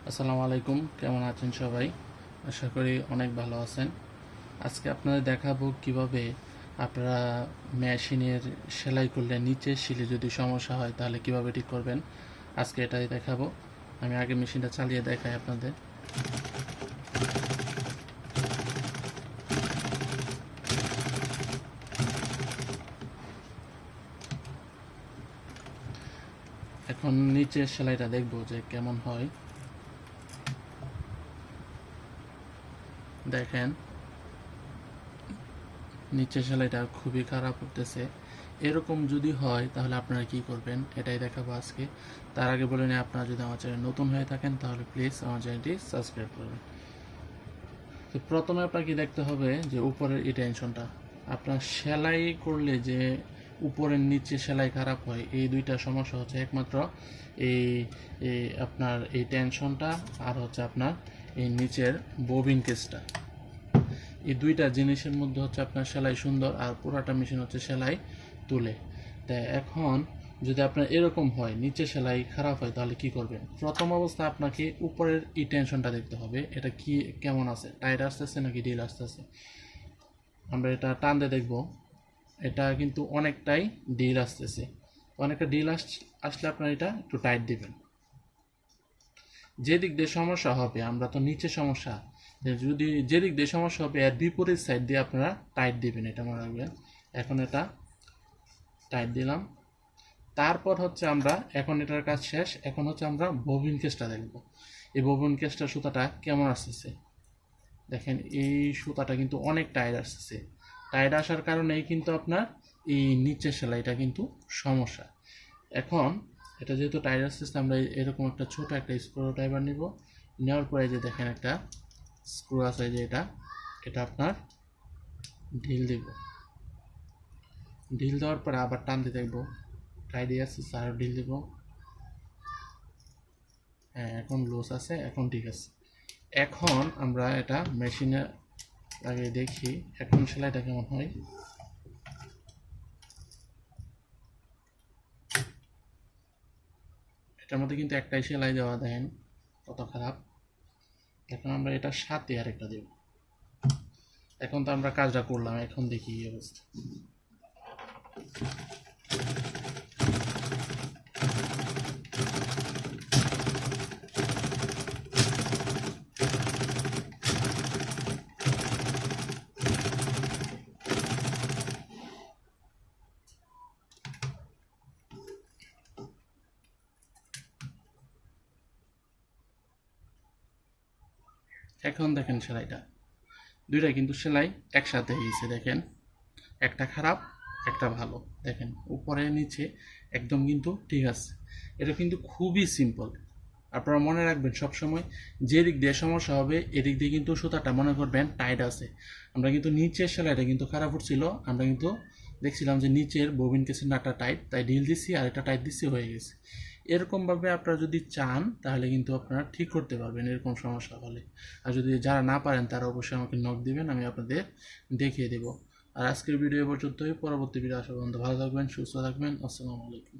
আসসালামু আলাইকুম, কেমন আছেন সবাই? আশা করি অনেক ভালো আছেন। আজকে আপনাদের দেখাবো কিভাবে আপনারা মেশিনের সেলাই করলে নিচের শিলে যদি সমস্যা হয় তাহলে কিভাবে ঠিক করবেন। আজকে এটাই দেখাবো। আমি আগে মেশিনটা চালিয়ে দেখাই আপনাদের। এখন নিচের সেলাইটা দেখবো যে কেমন হয়। দেখেন, নিচের সেলাইটা খুবই খারাপ করতেছে। এরকম যদি হয় তাহলে আপনারা কি করবেন এটাই দেখাবো আজকে। তার আগে বলে নিই, আপনারা যদি আমার চ্যানেল নতুন হয়ে থাকেন তাহলে প্লিজ আমার চ্যানেলটি সাবস্ক্রাইব করবেন। তো প্রথমে আপনাকে দেখতে হবে যে উপরের এই টেনশনটা আপনার সেলাই করলে যে উপরের নিচে সেলাই খারাপ হয়, এই দুইটা সমস্যা হচ্ছে একমাত্র এই আপনার এই টেনশনটা আর হচ্ছে আপনার এই নিচের ববিন কেসটা। এই দুইটা জিনিসের মধ্যে হচ্ছে আপনার সেলাই সুন্দর আর পুরাটা মেশিন হচ্ছে সেলাই তুলে। তাই এখন যদি আপনার এরকম হয় নিচে সেলাই খারাপ হয় তাহলে কি করবেন? প্রথম অবস্থা আপনাকে উপরের এই টেনশনটা দেখতে হবে, এটা কি কেমন আছে, টাইট আসতেছে নাকি ঢিল আসতেছে। আমরা এটা টান দিয়ে দেখব, এটা কিন্তু অনেকটাই ঢিল আসতেছে। অনেকটা ঢিল আসলে আপনার এটা একটু টাইট দিবেন। যে দিক দিয়ে সমস্যা হবে, আমরা তো নিচে সমস্যা, যদি যে দিক দিয়ে সমস্যা হবে এর বিপরীত সাইড দিয়ে আপনারা টাইট দিবেন, এটা মনে রাখবেন। এখন এটা টাইট দিলাম। তারপর হচ্ছে আমরা এখন এটার কাজ শেষ, এখন হচ্ছে আমরা ববিন কেসটা দেখব। এই ববিন কেসটার সুতাটা কেমন আসতেছে দেখেন। এই সুতাটা কিন্তু অনেক টাইট আসতেছে। টাইট আসার কারণেই কিন্তু আপনার এই নিচের সেলাইটা কিন্তু সমস্যা। এখন এটা যেহেতু টাইট আসতেছে, আমরা এরকম একটা ছোট একটা স্ক্রু ড্রাইভার নিব। নেওয়ার পরে যে দেখেন একটা স্ক্রু আছে, যে এটা আপনার ঢিল দিব। ঢিল দেওয়ার পরে আবার টানতে দেখবো, টাইট আসছে, আর ঢিল দিব। হ্যাঁ, এখন লুজ আছে, এখন ঠিক আছে। এখন আমরা এটা মেশিনে আগে দেখি এখন সেলাইটা কেমন হয়। এটার মধ্যে কিন্তু একটাই সেলাই দেওয়া, দেখেন কত খারাপ। এখন আমরা এটার সাথে আরেকটা দেব। এখন তো আমরা কাজটা করলাম, এখন দেখি এই অবস্থা। এখন দেখেন সেলাইটা, দুইটা কিন্তু সেলাই একসাথে হয়েছে। দেখেন, একটা খারাপ একটা ভালো। দেখেন উপরে নিচে একদম কিন্তু ঠিক আছে। এটা কিন্তু খুবই সিম্পল। আপনারা মনে রাখবেন সবসময়, যে দিক দিয়ে সমস্যা হবে এদিক দিয়ে কিন্তু সুতাটা মনে করবেন টাইট আছে। আমরা কিন্তু নিচের সেলাইটা কিন্তু খারাপ উঠছিল, আমরা কিন্তু দেখছিলাম যে নিচের ববিন কেসের নাটটা টাইট, তাই ঢিল দিচ্ছি আর এটা টাইট দিচ্ছি, হয়ে গেছে। এরকমভাবে আপনারা যদি চান তাহলে কিন্তু আপনারা ঠিক করতে পারবেন এরকম সমস্যা হলে। আর যদি যারা না পারেন তারা অবশ্যই আমাকে নক দিবেন, আমি আপনাদের দেখিয়ে দেবো। আর আজকের ভিডিও পর্যন্তই। পরবর্তী ভিডিও আসা পর্যন্ত ভালো থাকবেন, সুস্থ থাকবেন। আসসালামু আলাইকুম।